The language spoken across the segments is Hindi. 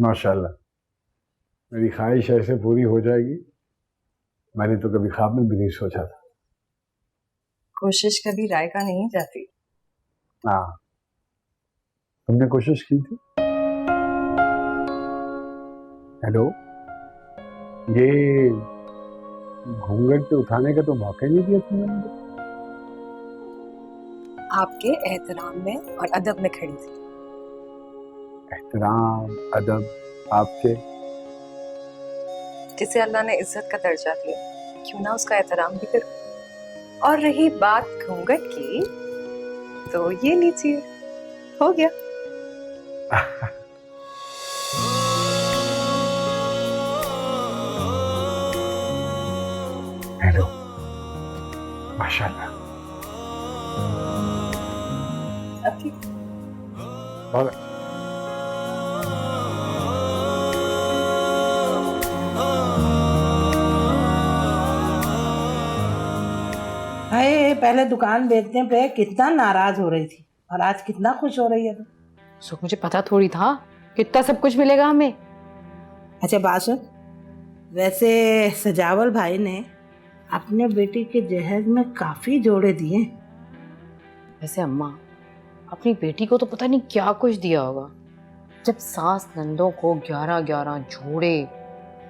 माशाल्लाह, मेरी ख्वाहिश ऐसे पूरी हो जाएगी, मैंने तो कभी ख्वाब में भी नहीं सोचा था। कोशिश कभी राय का नहीं जाती। हाँ, तुमने कोशिश की थी। हेलो, ये घूंघट पे उठाने का तो मौका ही नहीं दिया तुमने मुझे। आपके एहतराम में और अदब में खड़ी थी। एहतराम, अदब, आपके? जिसे अल्लाह ने इज्जत का दर्जा दिया, क्यों ना उसका एहतराम भी करूं। और रही बात घूंघट की, तो ये लीजिए, हो गया। हेलो, माशाल्लाह, अब ठीक। बहुत हाय, पहले दुकान बेचने पे कितना नाराज हो रही थी और आज कितना खुश हो रही है तू। सो मुझे पता थोड़ी था कितना सब कुछ मिलेगा हमें। अच्छा बात सुन, वैसे सजावल भाई ने अपने बेटी के जहेज में काफी जोड़े दिए। वैसे अम्मा, अपनी बेटी को तो पता नहीं क्या कुछ दिया होगा। जब सास नंदों को 11-11 जोड़े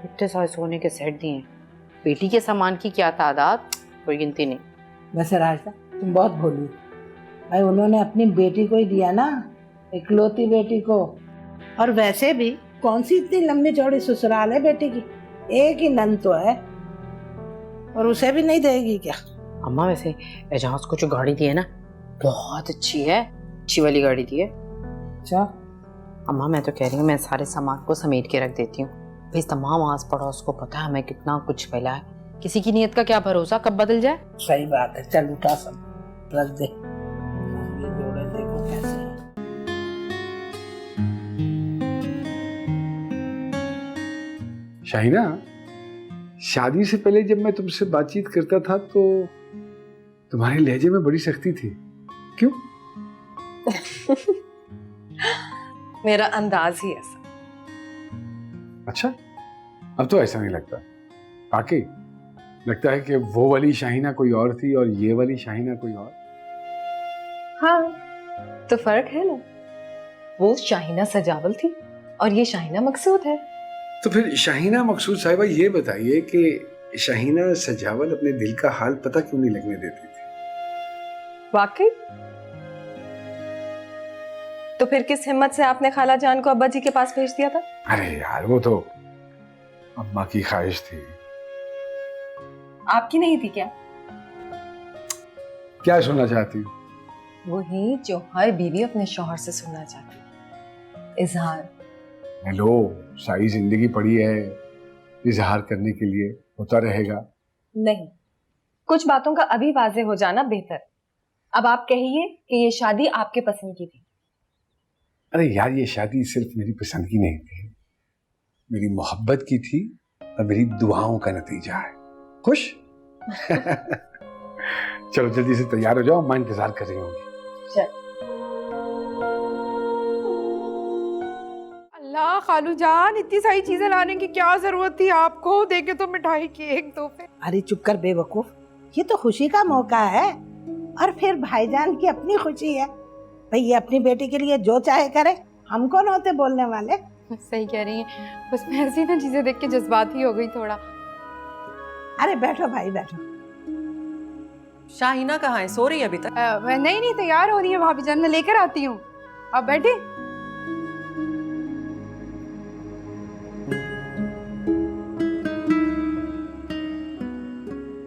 इतने सारे सोने के सेट दिए, बेटी के सामान की क्या तादाद, कोई गिनती नहीं। वैसे राजदा तुम बहुत भोली हो भाई, उन्होंने अपनी बेटी को ही दिया ना, इकलौती बेटी को। और वैसे भी कौन सी इतनी लंबी चौड़ी ससुराल है बेटी की, एक ही नंद तो है और उसे भी नहीं देगी क्या? अम्मा वैसे एजाज को जो गाड़ी दी है ना, बहुत अच्छी है, अच्छी वाली गाड़ी दी है। अच्छा अम्मा मैं तो कह रही हूँ मैं सारे सामान को समेट के रख देती हूँ। भाई तमाम आस पड़ोस को पता है हमें कितना कुछ मिला है, किसी की नीयत का क्या भरोसा कब बदल जाए। सही बात है, चल उठा सब रख दे। ये जोड़े देखो कैसे हैं। शाहिना, शादी से पहले जब मैं तुमसे बातचीत करता था तो तुम्हारे लहजे में बड़ी सख्ती थी, क्यों? मेरा अंदाज ही ऐसा। अच्छा, अब तो ऐसा नहीं लगता। वाकई लगता है कि वो वाली शाहिना कोई और थी और ये वाली शाहिना कोई और। हाँ, तो फर्क है ना, वो शाहिना सजावल थी और ये शाहिना मकसूद है। तो फिर शाहिना मकसूद साहिबा, ये बताइए कि शाहिना सजावल अपने दिल का हाल पता क्यों नहीं लगने देती थी? वाकई? तो फिर किस हिम्मत से आपने खाला जान को अब्बा जी के पास भेज दिया था? अरे यार, वो तो अम्मा की ख्वाहिश थी। आपकी नहीं थी क्या? क्या सुनना चाहती हूँ? वही जो हर बीवी अपने शौहर से सुनना चाहती है, इजहार। हेलो, सारी जिंदगी पड़ी है इजहार करने के लिए, होता रहेगा। नहीं, कुछ बातों का अभी वाजे हो जाना बेहतर। अब आप कहिए कि ये शादी आपके पसंद की थी। अरे यार, ये शादी सिर्फ मेरी पसंद की नहीं थी, मेरी मोहब्बत की थी और मेरी दुआओं का नतीजा है। खुश? चलो जल्दी से तैयार हो जाओ, मां इंतजार कर रही होंगी। चल। अल्लाह खालू जान, इतनी सारी चीजें लाने की क्या जरूरत थी आपको? देखे तो मिठाई केक तोहफे। अरे चुप कर बेवकूफ, ये तो खुशी का मौका है और फिर भाईजान की अपनी खुशी है। भाई ये अपनी बेटी के लिए जो चाहे करे, हम कौन होते बोलने वाले। सही कह रही हैं, बस मैं ऐसी ना चीजें देख के जज्बाती हो गई थोड़ा। अरे बैठो भाई बैठो। शाहिना कहाँ है? सो रही है अभी तक? नहीं तैयार हो रही है भाभी जान, मैं लेकर आती हूँ, आप बैठे।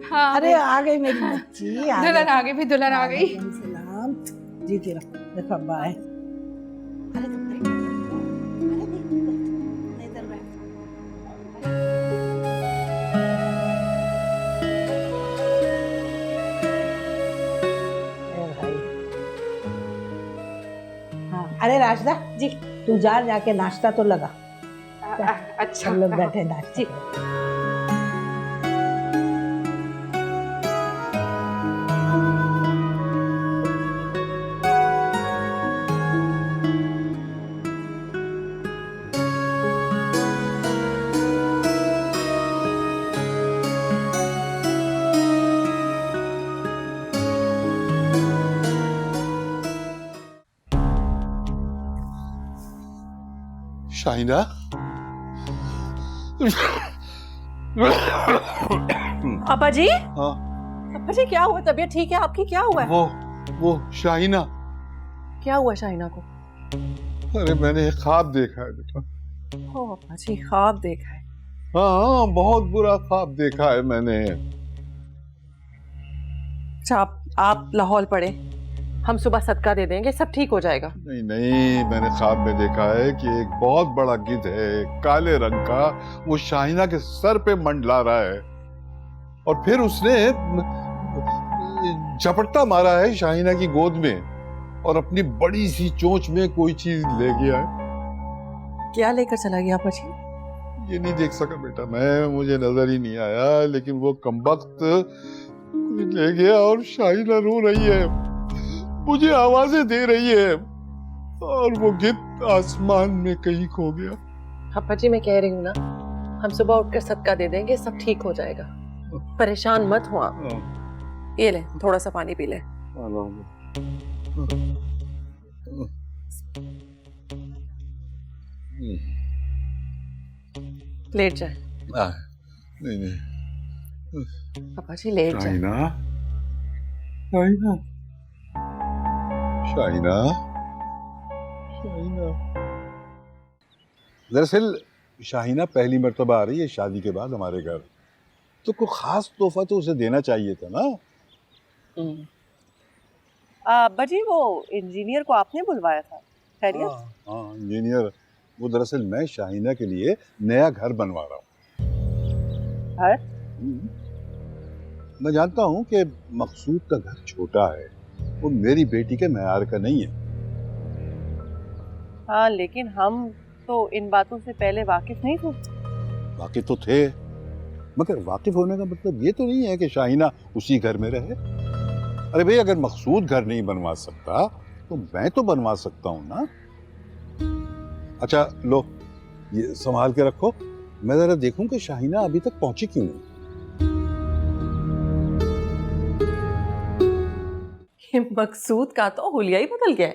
हाँ, अरे आ गई मेरी बच्ची, दुल्हन आ गई भी, दुल्हन आ गई। सलाम जीती रहो। देखो अब्बा है। अरे तुम बैठो, अरे नहीं इधर बैठ। भाई हाँ, अरे राजदा जी, तू जाके नाश्ता तो लगा। अच्छा, हम लोग बैठे नाश्ता जी। शाहिना, पापा जी, हाँ पापा जी क्या हुआ? तबीयत ठीक है आपकी? क्या हुआ है? वो शाहिना, क्या हुआ शाहिना को? अरे मैंने एक ख्वाब देखा है बेटा। ओ पापा जी, ख्वाब देखा है? हाँ, बहुत बुरा ख्वाब देखा है मैंने। अच्छा आप लाहौल पड़े, हम सुबह सदका दे देंगे, सब ठीक हो जाएगा। नहीं नहीं, मैंने ख्वाब में देखा है कि एक बहुत बड़ा गिद्ध है, काले रंग का, वो शाहिना के सर पे मंडला रहा है और फिर उसने झपट्टा मारा है शाहिना की गोद में और अपनी बड़ी सी चोंच में कोई चीज ले गया है। क्या लेकर चला गया पापा जी? ये नहीं देख सका बेटा मैं, मुझे नजर ही नहीं आया, लेकिन वो कमबख्त ले गया और शाहिना रो रही है, मुझे आवाजें दे रही है और वो गिद्ध आसमान में कहीं खो गया। पापा जी मैं कह रही हूँ ना, हम सुबह उठकर सदका दे देंगे, सब ठीक हो जाएगा, परेशान मत हो आप। ये ले थोड़ा सा पानी पी ले। लेट जाए नहीं नहीं, पापा जी, लेट जाए। शाहिना, शाहिना, शाहिना, शाहिना। दरअसल शाहिना पहली मर्तबा आ रही है शादी के बाद हमारे घर, तो कोई खास तोहफा तो उसे देना चाहिए था ना। अब्बा जी वो इंजीनियर को आपने बुलवाया था, खैरियत? हाँ इंजीनियर, वो दरअसल मैं शाहिना के लिए नया घर बनवा रहा हूँ। घर? मैं जानता हूँ कि मकसूद का घर छोटा है, वो मेरी बेटी के मैयार का नहीं है। हाँ लेकिन हम तो इन बातों से पहले वाकिफ नहीं थे। वाकिफ तो थे, मगर वाकिफ होने का मतलब ये तो नहीं है कि शाहिना उसी घर में रहे। अरे भाई, अगर मकसूद घर नहीं बनवा सकता तो मैं तो बनवा सकता हूँ ना। अच्छा लो, ये संभाल के रखो, मैं जरा देखूं कि शाहिना अभी तक पहुंची क्यों नहीं। ये मकसूद का तो हुलिया ही बदल गया है।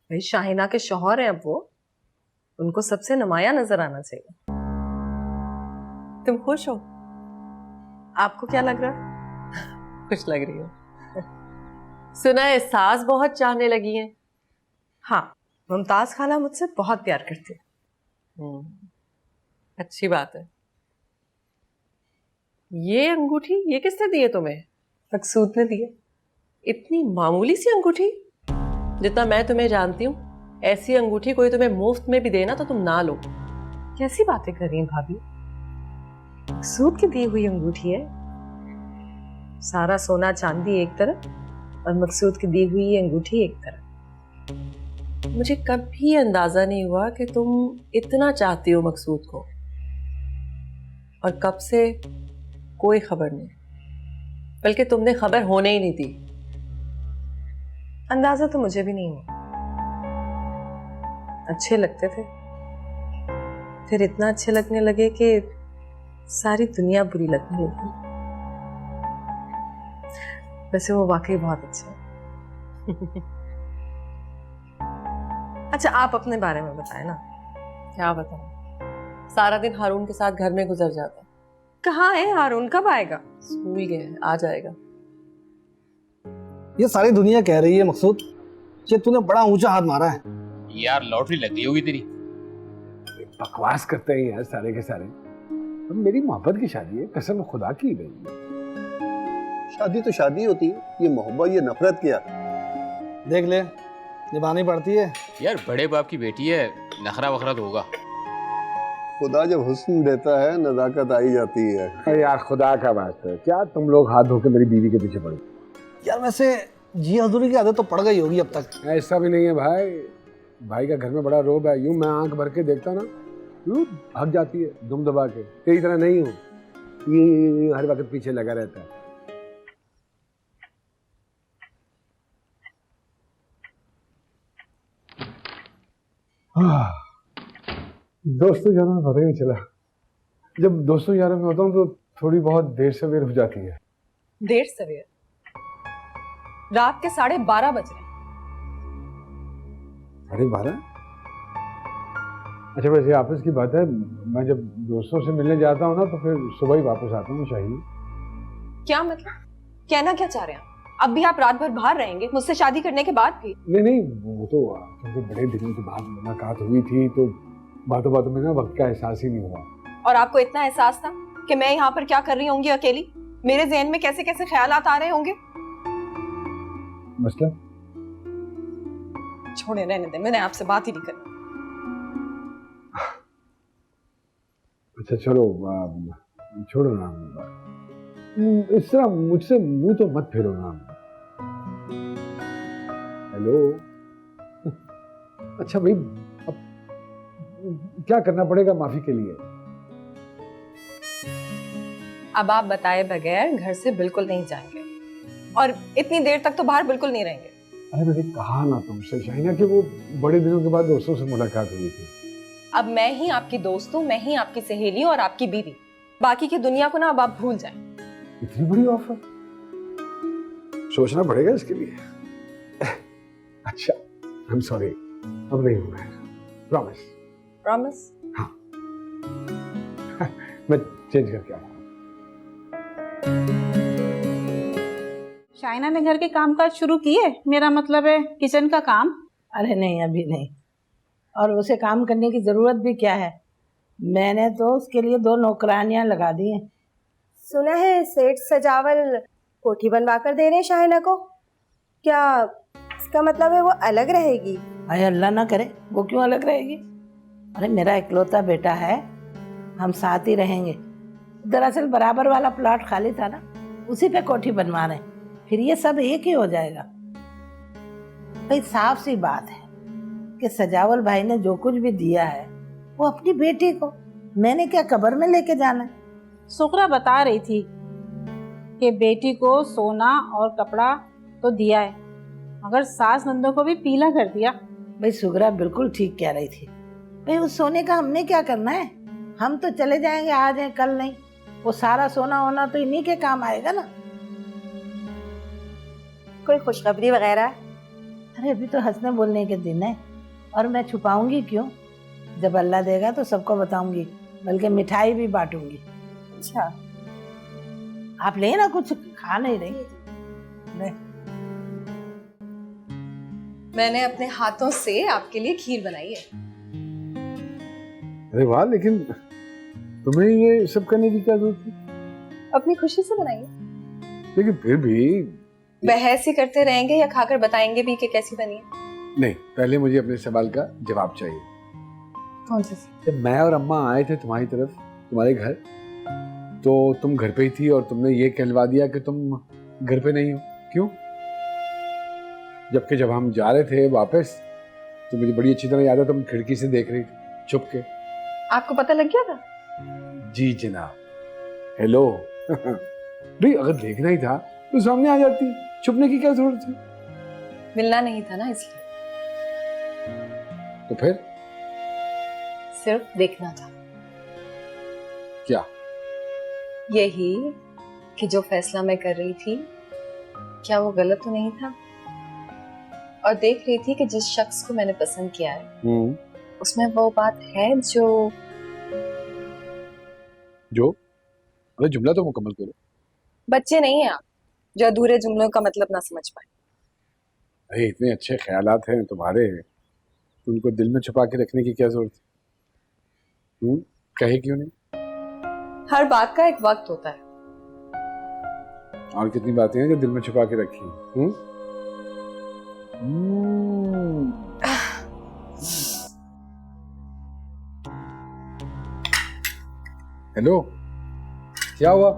भाई शाहिना के शौहर हैं अब वो, उनको सबसे नुमाया नजर आना चाहिए। तुम खुश हो? आपको क्या लग रहा? खुश लग रही हो? सुना है सास बहुत चाहने लगी हैं। हाँ, मुमताज खाला मुझसे बहुत प्यार करती है। अच्छी बात है। ये अंगूठी ये किसने दी है तुम्हें? मकसूद ने दिए। इतनी मामूली सी अंगूठी? जितना मैं तुम्हें जानती हूँ, ऐसी अंगूठी कोई तुम्हें मुफ्त में भी देना तो तुम ना लो। कैसी बातें कर रही हैं भाभी? मकसूद की दी हुई अंगूठी है। सारा सोना चांदी एक तरफ और मकसूद की दी हुई अंगूठी एक तरफ। मुझे कभी अंदाजा नहीं हुआ कि तुम इतना चाहती हो मकसूद को, और कब से कोई खबर नहीं, बल्कि तुमने खबर होने ही नहीं दी। अंदाजा तो मुझे भी नहीं हुआ। अच्छे लगते थे, फिर इतना अच्छे लगने लगे कि सारी दुनिया बुरी लगने लगी। वैसे वो वाकई बहुत अच्छा है। अच्छा आप अपने बारे में बताएं ना। क्या बताऊं, सारा दिन हारून के साथ घर में गुजर जाता। कहाँ है हारून? कब आएगा? स्कूल गया है, आ जाएगा। ये सारी दुनिया कह रही है मकसूद कि तूने बड़ा ऊंचा हाथ मारा है। यार लॉटरी लग गई होगी तेरी। बकवास करते हैं यार सारे के सारे। अब मेरी मोहब्बत की शादी है, कसम खुदा की गई। शादी तो शादी होती है, ये मोहब्बत ये नफरत क्या? देख ले, निभानी पड़ती है। यार बड़े बाप की बेटी है, नखरा वखरा तो होगा। खुदा जब हुस्न देता है नजाकत आई जाती है। अरे यार खुदा का बात है, क्या तुम लोग हाथ धो के मेरी बीवी के पीछे पड़े? यार वैसे जी हजूरी की आदत तो पड़ गई होगी अब तक। ऐसा भी नहीं है भाई, भाई का घर में बड़ा रोब है। यूं मैं आंख भर के देखता ना, यूं भाग जाती है दुम दबा के। तेरी तरह नहीं हूँ, ये हर वक्त पीछे लगा रहता है। दोस्तों यारों में पता ही नहीं चला। जब दोस्तों यारों में होता हूँ तो थोड़ी बहुत देर सवेर हो जाती है। देर सवेर? रात के 12:30 बज रहे। 12:30? अच्छा वैसे ऑफिस की बात है, मैं जब दोस्तों से मिलने जाता हूँ ना तो फिर सुबह ही वापस आता हूँ शाही। क्या मतलब? कहना क्या चाह रहे हैं? अब भी आप रात भर बाहर रहेंगे मुझसे शादी करने के बाद भी? नहीं, वो तो क्योंकि बड़े दिनों के बाद मुलाकात हुई थी तो बातों बातों में ना वक्त का एहसास ही नहीं हुआ। और आपको इतना एहसास था कि मैं यहाँ पर क्या कर रही होंगी अकेली? मेरे जहन में कैसे कैसे ख्यालात आ रहे होंगे। मसला? छोड़े, रहने दे, मैंने आपसे बात ही नहीं करनी। अच्छा चलो छोड़ो ना, इस तरह मुझसे मुंह तो मत फेरो ना। हेलो अच्छा भाई, अब क्या करना पड़ेगा माफी के लिए? अब आप बताए बगैर घर से बिल्कुल नहीं जाएंगे और इतनी देर तक तो बाहर बिल्कुल नहीं रहेंगे। अरे मैंने कहा ना तुमसे शाहिना कि वो बड़े दिनों के बाद दोस्तों से मुलाकात हुई थी। अब मैं ही आपकी दोस्त हूँ, मैं ही आपकी सहेली और आपकी बीवी। बाकी की दुनिया को ना अब आप भूल जाएं। इतनी बड़ी ऑफर, सोचना पड़ेगा इसके लिए। अच्छा आई एम सॉरी, अब नहीं होगा, प्रॉमिस। प्रॉमिस? हाँ मैं चेंज करके आ रहा हूँ। शाइना ने घर के कामकाज शुरू किए, मेरा मतलब है किचन का काम। अरे नहीं, अभी नहीं, और उसे काम करने की जरूरत भी क्या है, मैंने तो उसके लिए 2 नौकरानियां लगा दी हैं। सुना है सेठ सजावल कोठी बनवा कर दे रहे हैं शाहिना को, क्या इसका मतलब है वो अलग रहेगी? अरे अल्लाह ना करे, वो क्यों अलग रहेगी? अरे मेरा इकलौता बेटा है, हम साथ ही रहेंगे। दरअसल बराबर वाला प्लॉट खाली था ना, उसी पे कोठी बनवा रहे हैं, फिर ये सब एक ही हो जाएगा। भाई साफ सी बात है कि सजावल भाई ने जो कुछ भी दिया है वो अपनी बेटी को, मैंने क्या कब्र में लेके जाना है। सुगरा बता रही थी कि बेटी को सोना और कपड़ा तो दिया है, मगर सास नंदों को भी पीला कर दिया। भाई सुगरा बिल्कुल ठीक कह रही थी। भाई उस सोने का हमने क्या करना है, हम तो चले जाएंगे, आज है कल नहीं, वो सारा सोना होना तो इन्हीं के काम आएगा ना। कोई खुशखबरी वगैरह? अरे अभी तो हंसने बोलने के दिन है, और मैं छुपाऊंगी क्यों, जब अल्लाह देगा तो सबको बताऊंगी, बल्कि मिठाई भी बांटूंगी। अच्छा आप ले ना, कुछ खा नहीं रही? ले। मैंने अपने हाथों से आपके लिए खीर बनाई है। अरे वाह, लेकिन तुम्हें ये सब करने की क्या जरूरत थी? अपनी खुशी से बनाई है। लेकिन फिर भी बहस ही करते रहेंगे या खाकर बताएंगे भी कि कैसी बनी है? नहीं, पहले मुझे अपने सवाल का जवाब चाहिए। कौन सा? जब मैं और अम्मा आए थे तुम्हारी तरफ, तुम्हारे घर, तो तुम घर पे ही थी और तुमने ये कहलवा दिया कि तुम घर पे नहीं हो। क्यों? जबकि जब हम जा रहे थे वापस तो मुझे बड़ी अच्छी तरह याद है, तुम खिड़की से देख रही थी छुप के। आपको पता लग गया था? जी जनाब। हेलो भाई, अगर देखना ही था तो सामने आ जाती, छुपने की क्या जरूरत थी? मिलना नहीं था ना, इसलिए। तो फिर सिर्फ देखना था। क्या? यही कि जो फैसला मैं कर रही थी क्या वो गलत तो नहीं था, और देख रही थी कि जिस शख्स को मैंने पसंद किया है उसमें वो बात है जो अरे जुमला तो मुकम्मल करो। बच्चे नहीं है आप जो अधूरे जुमलों का मतलब ना समझ पाए। अरे इतने अच्छे ख्यालात हैं तुम्हारे, उनको दिल में छुपा के रखने की क्या जरूरत है? कहे क्यों नहीं? हर बात का एक वक्त होता है। और कितनी बातें हैं जो दिल में छुपा के रखी हैं? हेलो, क्या हुआ?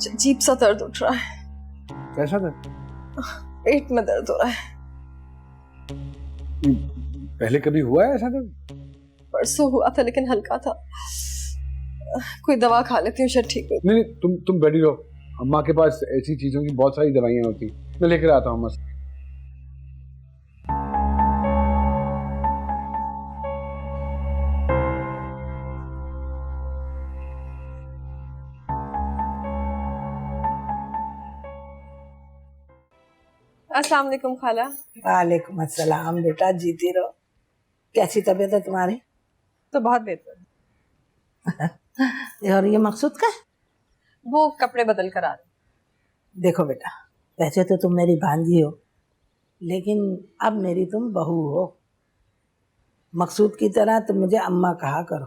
अजीब सा दर्द उठ रहा है। कैसा दर्द? पेट में दर्द हो रहा है। पहले कभी हुआ है ऐसा दर्द? परसों हुआ था लेकिन हल्का था। कोई दवा खा लेती हूँ, शायद ठीक हो। नहीं, तुम बैठी रहो, अम्मा के पास ऐसी चीजों की बहुत सारी दवाइयां होती, मैं लेकर आता हूँ। मस्त। अस्सलाम वालेकुम खाला। वालेकुम अस्सलाम बेटा, जीती रहो। कैसी तबीयत है तुम्हारी? तो बहुत बेहतर। और ये मकसूद का है? वो कपड़े बदल कर आ रहे। देखो बेटा, वैसे तो तुम मेरी भांजी हो, लेकिन अब मेरी तुम बहू हो। मकसूद की तरह तुम मुझे अम्मा कहा करो।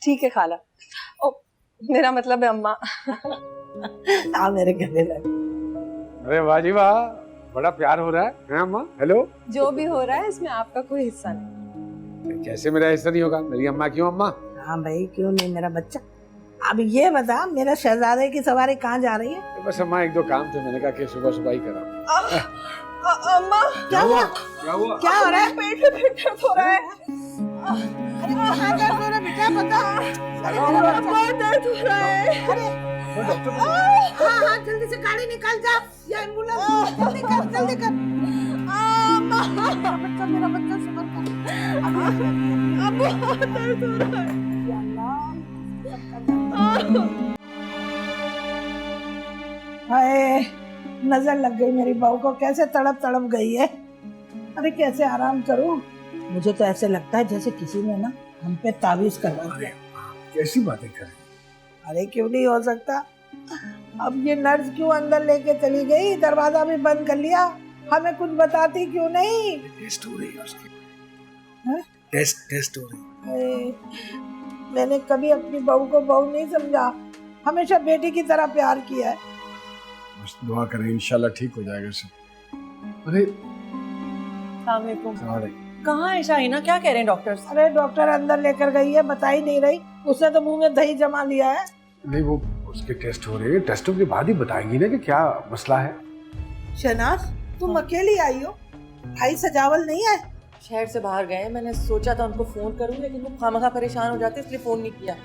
ठीक है खाला। ओ, मेरा मतलब है अम्मा। आ मेरे गले लगे। अरे वाह जी वाह, बड़ा प्यार हो रहा है अम्मा? हेलो। जो भी हो रहा है इसमें आपका कोई हिस्सा नहीं। कैसे मेरा हिस्सा नहीं होगा? मेरी अम्मा क्यों अम्मा? हाँ भाई, क्यों नहीं मेरा बच्चा। अब ये बता, मेरा शहजादे की सवारी कहाँ जा रही है? तो बस अम्मा एक दो काम थे, मैंने कहा कि सुबह सुबह ही करा। अम्मा क्या हुआ? क्या हुआ? क्या हो रहा है? पेट में दर्द हो रहा है। अरे कहाँ दर्द हो रहा है बेटा, बता। अरे मेरा बहुत दर्द हो रहा है। अरे हाँ हाँ, जल्दी से गाड़ी निकाल जा, या एम्बुलेंस जल्दी कर, जल्दी कर। बच्चा, मेरा बच्चा सबर कर। अब बहुत दर्द हो रहा है। हाय, नजर लग गई मेरी बहू को, कैसे तड़प तड़प गई है। अरे कैसे आराम करूं? मुझे तो ऐसे लगता है जैसे किसी ने ना हम पे तावीज करवा दिया। कैसी बातें कर रही? अरे क्यों नहीं हो सकता? अब ये नर्स क्यों अंदर लेके चली गई? दरवाजा भी बंद कर लिया, हमें कुछ बताती क्यों नहीं? टेस्ट हो रही है उसकी। हैं? टेस्ट हो रही है। मैंने कभी अपनी बहू को बहू नहीं समझा, हमेशा बेटी की तरह प्यार किया है। बस दुआ करें, इंशाल्लाह ठीक हो जाएगा सब। अरे कहाँ है शाहिना? क्या कह रहे हैं डॉक्टर? अरे डॉक्टर अंदर लेकर गई है, बता ही नहीं रही। उसने तो मुंह में दही जमा लिया है। नहीं, वो उसके टेस्ट हो रहे हैं, टेस्टों के बाद ही बताएंगी ना कि क्या मसला है। शहनाज, तुम अकेली आई हो? भाई सजावल नहीं है? शहर से बाहर गए, मैंने सोचा था उनको फोन करूं, लेकिन वो खामखा परेशान हो जाते इसलिए फोन नहीं किया।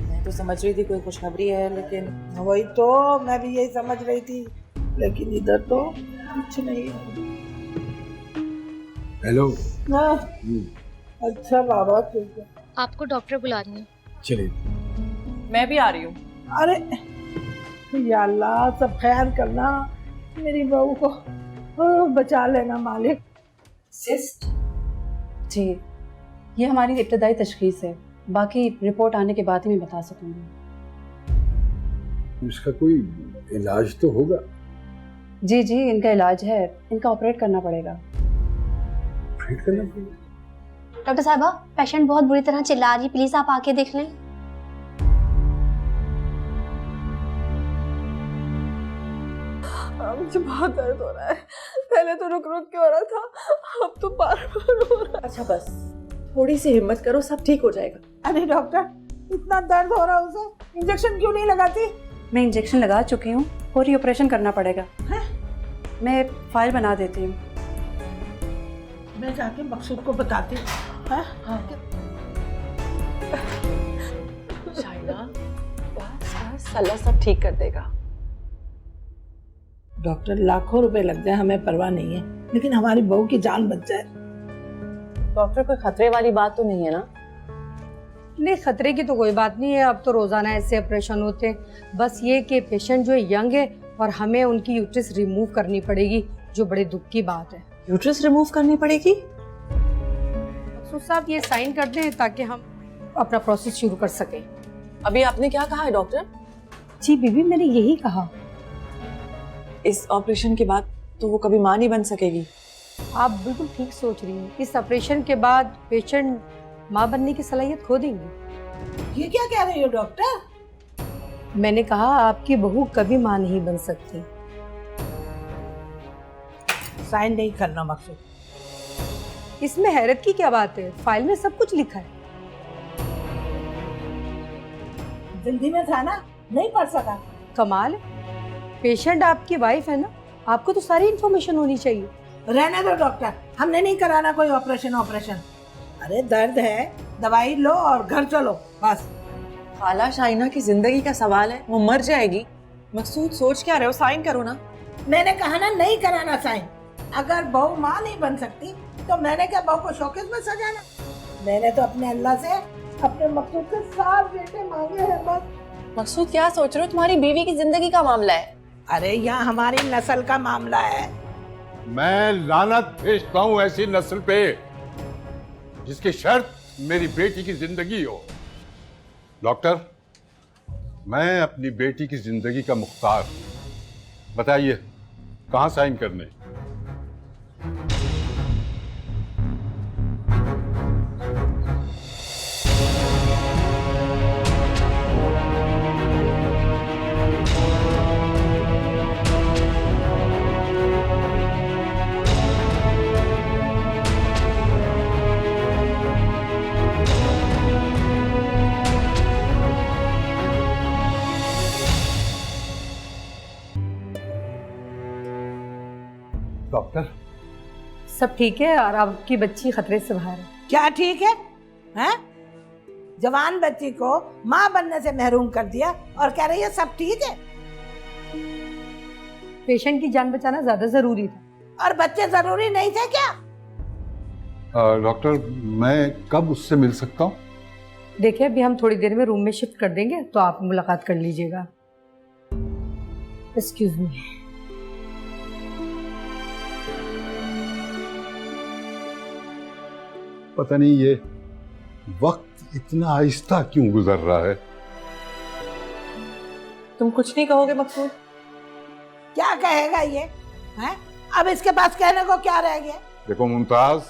मैं तो समझ रही थी कोई खुशखबरी है, लेकिन वही तो मैं भी यही समझ रही थी, लेकिन इधर तो कुछ नहीं है। हेलो। हाँ। अच्छा बाबा, ठीक है। आपको डॉक्टर बुला रही है। चलिए। मैं भी आ रही हूँ। अरे या अल्लाह, सब खैर करना, मेरी बहू को बचा लेना मालिक। सिस्ट जी, ये हमारी इब्तदाई तशखीस है, बाकी रिपोर्ट आने के बाद ही मैं बता सकूंगी। इसका कोई इलाज तो होगा? जी जी, इनका इलाज है, इनका ऑपरेट करना पड़ेगा। ऑपरेट करना पड़ेगा? डॉक्टर साहबा, पेशेंट बहुत बुरी तरह चिल्ला रही, प्लीज आप आके देख लें। मुझे बहुत दर्द हो रहा है। पहले तो रुक रुक के हो रहा था, अब तो बार बार हो रहा है। अच्छा बस थोड़ी सी हिम्मत करो, सब ठीक हो जाएगा। अरे डॉक्टर, इतना दर्द हो रहा है उसे, इंजेक्शन क्यों नहीं लगाती? मैं इंजेक्शन लगा चुकी हूँ, और ही ऑपरेशन करना पड़ेगा। मैं फाइल बना देती हूँ। मैं जाके मकसूद को बताती हूँ। शाहिना, बस अल्लाह सब ठीक कर देगा। डॉक्टर, लाखों रुपए लग जाए हमें परवाह नहीं है, लेकिन हमारी बहू की जान बच जाए। डॉक्टर, कोई खतरे वाली बात तो नहीं है ना? नहीं, खतरे की तो कोई बात नहीं है। अब तो रोजाना ऐसे ऑपरेशन होते हैं। बस ये कि पेशेंट जो यंग है और हमें उनकी यूट्रस रिमूव करनी पड़ेगी, जो बड़े दुख की बात है। यूट्रस रिमूव करनी पड़ेगी? तो साहब ये साइन कर दें ताकि हम अपना प्रोसेस शुरू कर सकें। अभी आपने क्या कहा है डॉक्टर? जी बीबी, मैंने यही कहा। इस ऑपरेशन के बाद तो वो कभी मां नहीं बन सकेगी। आप बिल्कुल ठीक सोच रही हैं। इस ऑपरेशन के बाद पेशेंट मां बनने की सलाहियत खो देंगी। ये क्या कह रही हो डॉक्टर? मैंने कहा आपकी बहू कभी मां नहीं बन सकती। साइन नहीं करना मकसूद। इसमें हैरत की क्या बात है? फाइल में सब कुछ लिखा है। जल्दी में था ना, नहीं पढ़ सका। कमाल, पेशेंट आपकी वाइफ है ना, आपको तो सारी इन्फॉर्मेशन होनी चाहिए। रहने दो डॉक्टर, हमने नहीं कराना कोई ऑपरेशन। अरे दर्द है, दवाई लो और घर चलो बस। खाला, शाहिना की जिंदगी का सवाल है, वो मर जाएगी। मकसूद सोच क्या रहे हो? साइन करो ना। मैंने कहा ना नहीं कराना साइन। अगर बहू माँ नहीं बन सकती तो मैंने क्या बहू को शोकेस में सजाना? मैंने तो अपने अल्लाह से अपने मकसूद के 7 बेटे मांगे हैं बस। मकसूद क्या सोच रहे हो? तुम्हारी बीवी की जिंदगी का मामला है। अरे यहाँ हमारी नस्ल का मामला है। मैं लानत भेजता हूं ऐसी नस्ल पे जिसकी शर्त मेरी बेटी की जिंदगी हो। डॉक्टर, मैं अपनी बेटी की जिंदगी का मुख्तार हूं। बताइए कहां साइन करने? डॉक्टर, सब ठीक है और आपकी बच्ची खतरे से बाहर है। क्या ठीक है? हैं? जवान बच्ची को माँ बनने से महरूम कर दिया और कह रही है सब ठीक है। पेशेंट की जान बचाना ज्यादा जरूरी था। और बच्चे जरूरी नहीं थे क्या? डॉक्टर, मैं कब उससे मिल सकता हूँ? देखिए, अभी हम थोड़ी देर में रूम में शिफ्ट कर देंगे तो आप मुलाकात कर लीजिएगा। Excuse me. पता नहीं ये वक्त इतना आहिस्ता क्यों गुजर रहा है। तुम कुछ नहीं कहोगे मकसूद? क्या कहेगा ये? हैं? अब इसके पास कहने को क्या रह गया? देखो मुमताज,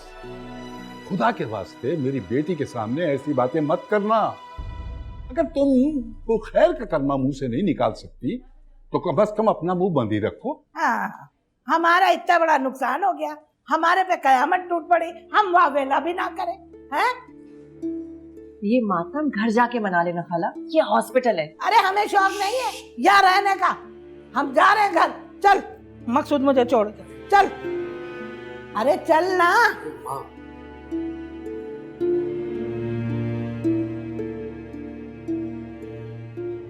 खुदा के वास्ते मेरी बेटी के सामने ऐसी बातें मत करना। अगर तुम को खैर का कलमा मुंह से नहीं निकाल सकती तो कम से कम अपना मुंह बंद ही रखो। हाँ, हमारा इतना बड़ा नुकसान हो गया, हमारे पे कयामत टूट पड़ी, हम वावेला भी ना करें। हैं? ये मातम घर जाके मना लेना खाला, ये हॉस्पिटल है। अरे हमें शौक नहीं है यहाँ रहने का, हम जा रहे हैं घर। चल मकसूद, मुझे छोड़ के चल। अरे चल ना।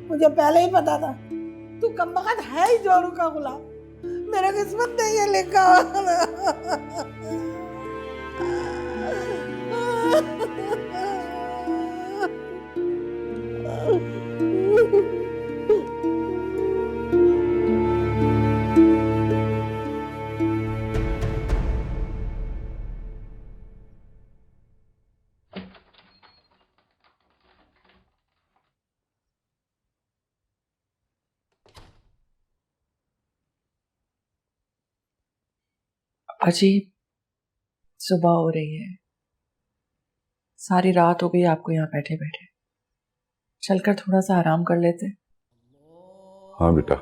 मुझे पहले ही पता था तू कमबख्त है ही जोरू का गुलाम। मेरा किस्मत नहीं है लिखा। अजीब सुबह हो रही है, सारी रात हो गई आपको यहाँ बैठे बैठे। चलकर थोड़ा सा आराम कर लेते। हाँ बेटा।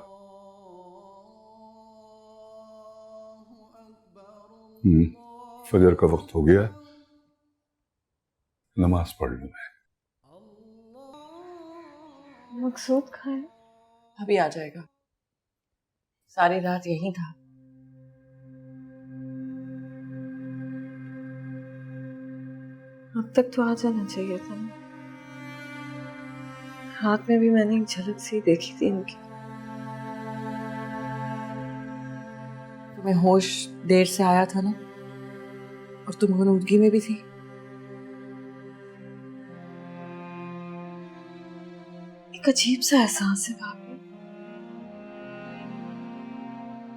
फजर का वक्त हो गया, नमाज पढ़ लूं मैं। मकसूद कहाँ है? अभी आ जाएगा, सारी रात यहीं था। अब तक तो आ जाना चाहिए था। रात में भी मैंने एक झलक सी देखी थी इनकी। तुम्हें होश देर से आया था ना, और तुम मौजूदगी में भी थी। एक अजीब सा एहसास है भाभी,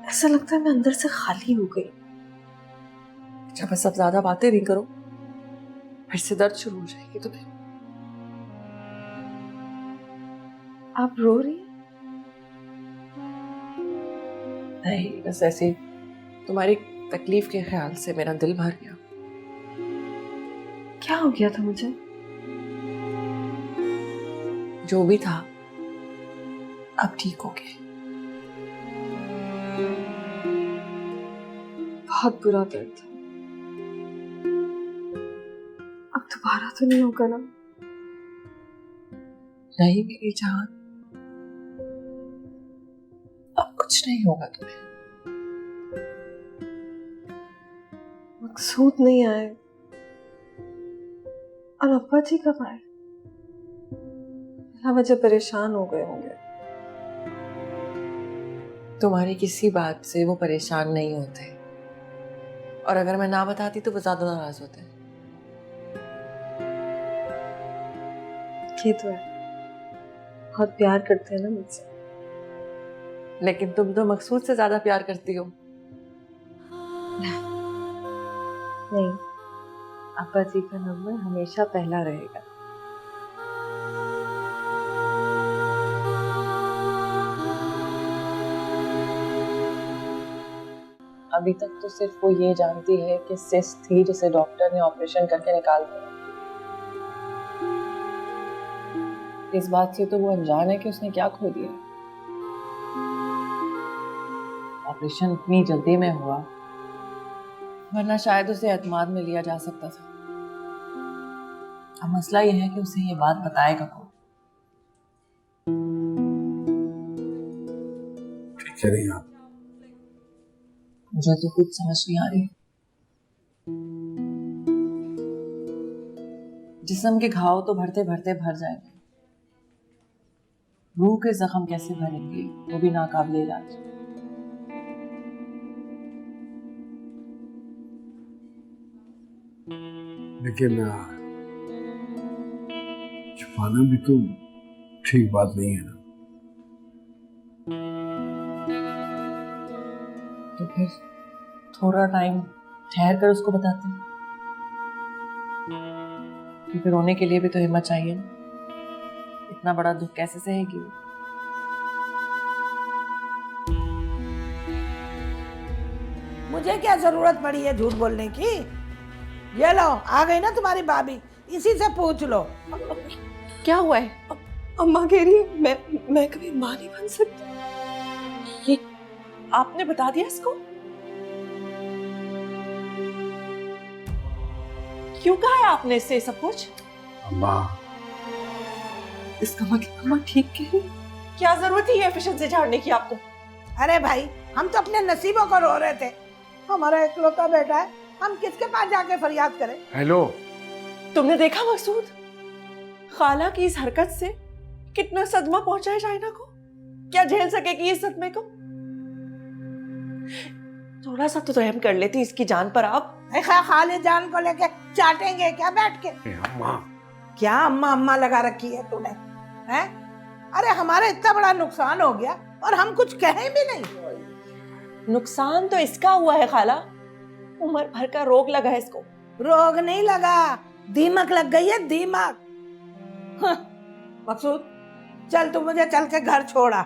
ऐसा लगता है मैं अंदर से खाली हो गई। अच्छा बस अब ज्यादा बातें नहीं करो, फिर से दर्द शुरू हो जाएगी तुम्हें। आप रो रही? नहीं, बस ऐसे तुम्हारी तकलीफ के ख्याल से मेरा दिल भर गया। क्या हो गया था मुझे? जो भी था अब ठीक हो गया। बहुत बुरा दर्द था, अब दोबारा तो नहीं होगा ना? नहीं मेरी जान, अब कुछ नहीं होगा तुम्हें। मकसूद नहीं आए और अब्बा जी कब आए? वजह परेशान हो गए होंगे। तुम्हारी किसी बात से वो परेशान नहीं होते, और अगर मैं ना बताती तो वो ज्यादा नाराज होते। ये तो है, बहुत प्यार करते हैं ना मुझसे। लेकिन तुम तो मकसूद से ज्यादा प्यार करती हो। नहीं, अब्बा जी का नंबर हमेशा पहला रहेगा। अभी तक तो सिर्फ वो ये जानती है कि सिस्ट थी जिसे डॉक्टर ने ऑपरेशन करके निकाल दिया। इस बात से तो वो अनजान है कि उसने क्या खो दिया। ऑपरेशन इतनी जल्दी में हुआ, वरना शायद उसे एतमाद में लिया जा सकता था। अब मसला यह है कि उसे ये बात बताएगा कौन। ठीक कह रही हैं आप। मुझे तो कुछ समझ नहीं आ रही। जिस्म के घाव तो भरते भरते भर जाएंगे, रूह के जख्म कैसे भरेंगे वो भी नाकाबिले इलाज। लेकिन छुपाना भी तो ठीक बात नहीं है ना। तो फिर थोड़ा टाइम ठहर कर उसको बताते हैं, क्योंकि रोने के लिए भी तो हिम्मत चाहिए ना। इतना बड़ा दुख कैसे सहेगी वो? मुझे क्या जरूरत पड़ी है झूठ बोलने की? ये लो, आ गई ना तुम्हारी भाभी, इसी से पूछ लो। क्या हुआ है? अम्मा कह रही है मैं कभी मां नहीं बन सकती। ये आपने बता दिया इसको? क्यों कहा है आपने इससे सब कुछ? अम्मा, इसका मतलब अम्मा ठीक कह रही? क्या जरूरत थी एफिशिएंसी झाड़ने की आपको? अरे भाई, हम तो अपने नसीबों को रो रहे थे। हमारा इकलौता बेटा है, हम किसके पास जाके फरियाद करें? हेलो, तुमने देखा मकसूद, खाला की इस हरकत से कितना सदमा पहुंचा है शाइना को? क्या झेल सकेगी इस सदमे को? थोड़ा सा तो रहम कर लेती इसकी जान पर आप। खाली जान को लेके चाटेंगे क्या बैठ के? अम्मा, क्या अम्मा अम्मा लगा रखी है तूने? हैं? अरे हमारा इतना बड़ा नुकसान हो गया और हम कुछ कहें भी नहीं। नुकसान तो इसका हुआ है खाला, उम्र भर का रोग लगा है इसको। रोग नहीं लगा, दीमक लग गई है, दीमक। मकसूद, चल तू मुझे चल के घर छोड़ा।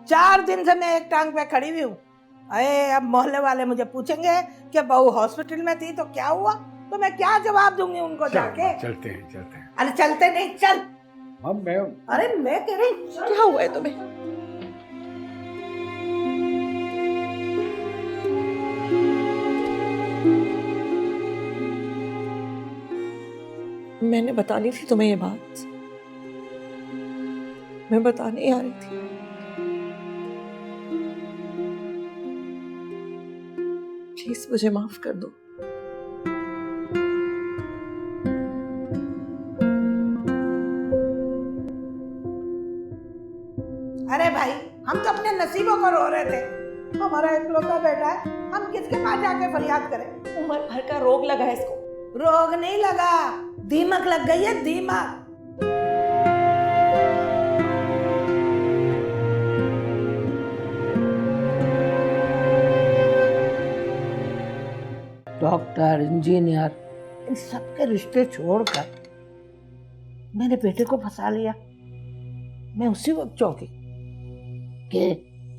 4 दिन से मैं एक टांग पे खड़ी हुई हूँ। अरे अब मोहल्ले वाले मुझे पूछेंगे कि बहू हॉस्पिटल में थी तो क्या हुआ, तो मैं क्या जवाब दूंगी उनको जाके? चलते हैं। अरे चलते नहीं, चल। मैं अरे मैं कह रही, क्या हुआ है तुम्हें? मैंने बतानी थी तुम्हें ये बात, मैं बताने ही आ रही थी। प्लीज मुझे माफ कर दो। अरे भाई, हम तो अपने नसीबों को रो रहे थे। हमारा इकलौता बेटा है, हम किसके पास जाके फरियाद करें? उम्र भर का रोग लगा है इसको। रोग नहीं लगा, दीमक लग गई है, दीमक। डॉक्टर, इंजीनियर, इन सबके रिश्ते छोड़कर मेरे बेटे को फंसा लिया। मैं उसी वक्त चौंकी कि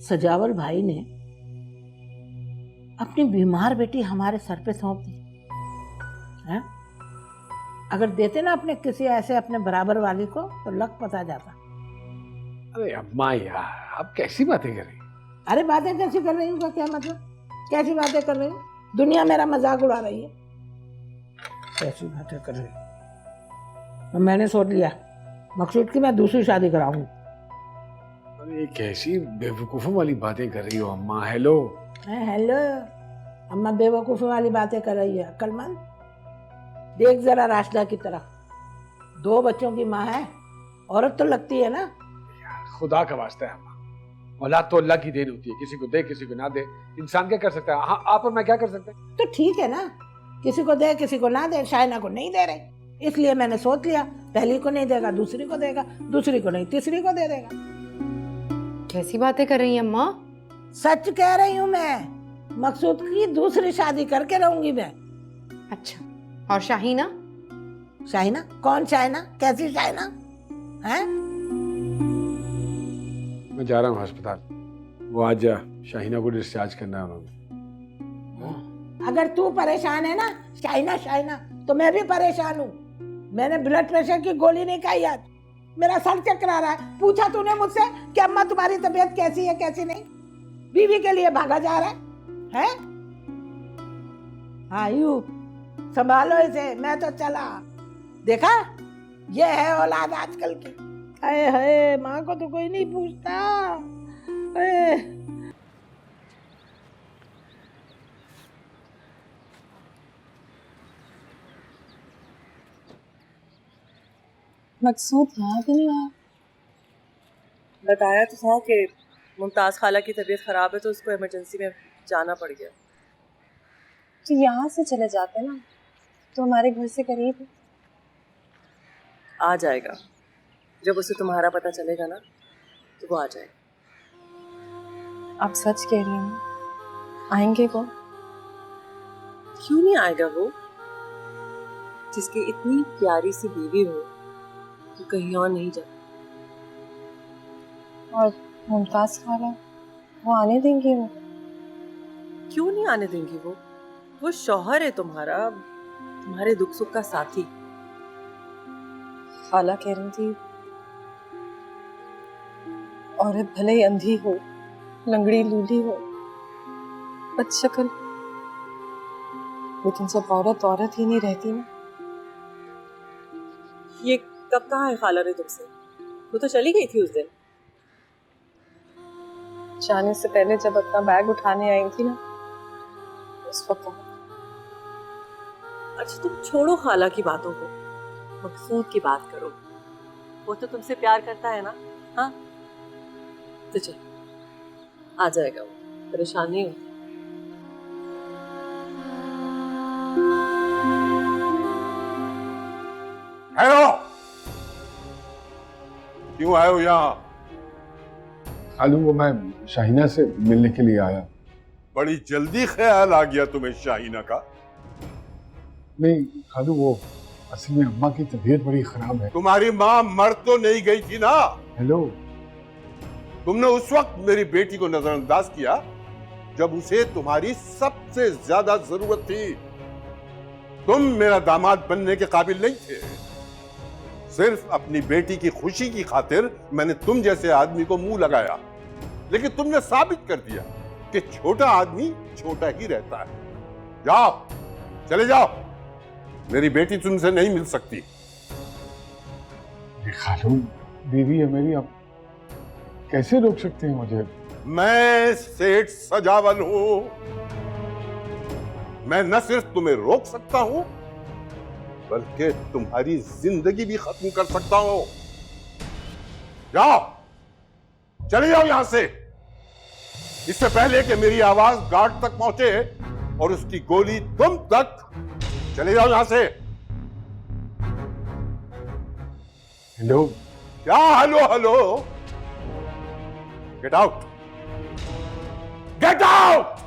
सजावल भाई ने अपनी बीमार बेटी हमारे सर पे सौंप दी है। अगर देते ना अपने किसी ऐसे अपने बराबर वाली को तो लक पता जाता। अरे अम्मा यार, आप कैसी बातें कर रही? अरे बातें कैसी कर रही हूँ का क्या मतलब? कैसी बातें कर रही हूँ? दुनिया मेरा मजाक उड़ा रही है। कैसी बातें कर रही हूँ? मैंने सोच लिया मकसूद की मैं दूसरी शादी कराऊंगी। अरे कैसी बेवकूफों वाली बातें कर रही हो अम्मा? हेलो हेलो, अम्मा बेवकूफ़ी वाली बातें कर रही है। अक्लमंद देख जरा राशिदा की तरफ, 2 बच्चों की माँ है, औरत तो लगती है ना। यार खुदा का वास्ता है अम्मा, औलाद तो अल्लाह की देन होती है, किसी को दे किसी को ना दे, इंसान क्या कर सकता है? हाँ, आप और मैं क्या कर सकते हैं? तो ठीक है ना, किसी को दे किसी को ना दे। शाइना को नहीं दे रहे, इसलिए मैंने सोच लिया पहली को नहीं देगा दूसरी को देगा, दूसरी को नहीं तीसरी को दे देगा। कैसी बातें कर रही हैं अम्मा? सच कह रही हूँ मैं, मकसूद की दूसरी शादी करके रहूंगी मैं। अच्छा, और शाहीना? शाहीना? कौन शाहीना? कैसी शाहीना? हैं? मैं जा रहा हूँ अस्पताल। वो आज शाहीना को डिस्चार्ज करना है उन्होंने। अगर तू परेशान है ना शाहीना शाहीना, तो मैं भी परेशान हूँ। मैंने ब्लड प्रेशर की गोली नहीं खाई आज, मेरा सर चकरा रहा है। पूछा तूने मुझसे कि अम्मा तुम्हारी तबीयत कैसी है कैसी नहीं? बीवी के लिए भागा जा रहा है? आयु, संभालो इसे, मैं तो चला। देखा, ये है औलाद आजकल की। हाय हाय, माँ को तो कोई नहीं पूछता। मकसूद यहाँ भी नहीं आया। बताया तो था कि मुमताज़ खाला की तबीयत ख़राब है तो उसको इमरजेंसी में जाना पड़ गया। तो यहाँ से चले जाते ना, तो हमारे घर से करीब है। आ जाएगा, जब उसे तुम्हारा पता चलेगा ना तो वो आ जाएगा। आप सच कह रही हैं? आएंगे वो? क्यों नहीं आएगा वो? जिसकी इतनी प्यारी सी बीवी हो तो कहीं और नहीं जाता। और मुमताज खाला, वो आने देंगे? वो क्यों नहीं आने देंगी? वो शौहर है तुम्हारा, तुम्हारे दुख सुख का साथी। खाला कह रही थी औरत भले ही अंधी हो, लंगड़ी लूली हो, बदशक्ल, लेकिन सब औरत औरत ही नहीं रहती ना। ये कब कहा है खाला ने तुमसे? वो तो चली गई थी उस दिन। जाने से पहले जब अपना बैग उठाने आई थी ना, उस वक्त कहा। अच्छा तुम छोड़ो खाला की बातों को, मकसूद की बात करो। वो तो तुमसे प्यार करता है ना? हाँ तो चल, आ जाएगा वो, परेशान नहीं हो। हेलो, क्यों आए हो यहाँ? खालू, वो मैं शाहीना से मिलने के लिए आया। बड़ी जल्दी ख्याल आ गया तुम्हें शाहीना का? नहीं खालू, वो असल में अम्मा की तबीयत बड़ी खराब है। तुम्हारी माँ मर तो नहीं गई थी ना? हेलो, तुमने उस वक्त मेरी बेटी को नजरअंदाज किया जब उसे तुम्हारी सबसे ज्यादा जरूरत थी। तुम मेरा दामाद बनने के काबिल नहीं थे। सिर्फ अपनी बेटी की खुशी की खातिर मैंने तुम जैसे आदमी को मुंह लगाया, लेकिन तुमने साबित कर दिया कि छोटा आदमी छोटा ही रहता है। जाओ, चले जाओ, मेरी बेटी तुमसे नहीं मिल सकती। खालू, बीवी है मेरी, आप कैसे रोक सकते हैं मुझे? मैं सेठ सजावल हूं। मैं न सिर्फ तुम्हें रोक सकता हूं, बल्कि तुम्हारी जिंदगी भी खत्म कर सकता हूं। जाओ, चले जाओ यहां से, इससे पहले कि मेरी आवाज गार्ड तक पहुंचे और उसकी गोली तुम तक। चले जाओ यहां से। हेलो। क्या hello hello? Get out, get out.